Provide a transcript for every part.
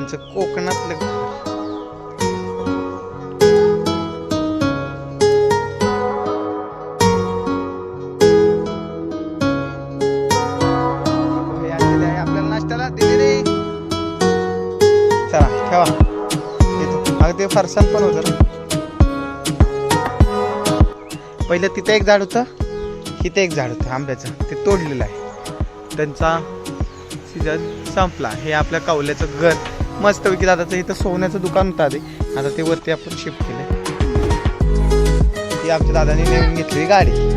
दादांचं कोकणातलं घर. आपल्याला नाश्त्याला दिली रे. चला ठेवा. अगदी फरसाण पण होतं. पहिलं तिथे एक झाड होतं, इथे एक झाड होतं आंब्याचं, ते तोडलेलं आहे. त्यांचा सीजन संपला. हे आपल्या कौल्याचं घर मस्तपैकी दादाचं इथं सोन्याचं दुकान होतं आधी, आता ते वरती आपण शिफ्ट केलं. ही आमच्या दादाने नवीन घेतली गाडी.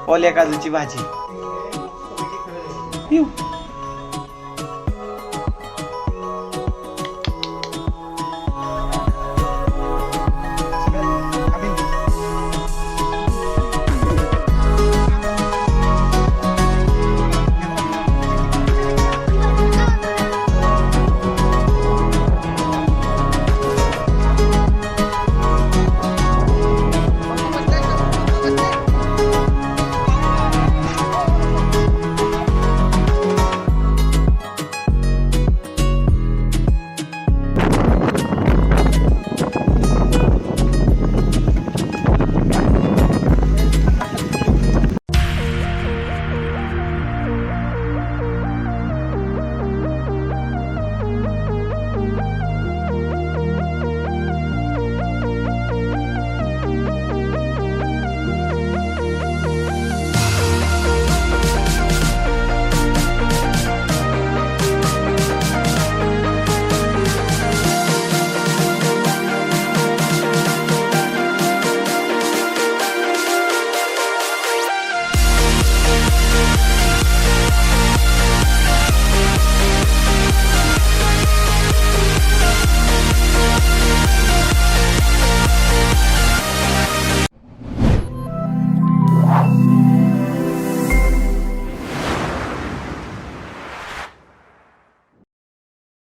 ओल्या काजूची भाजी.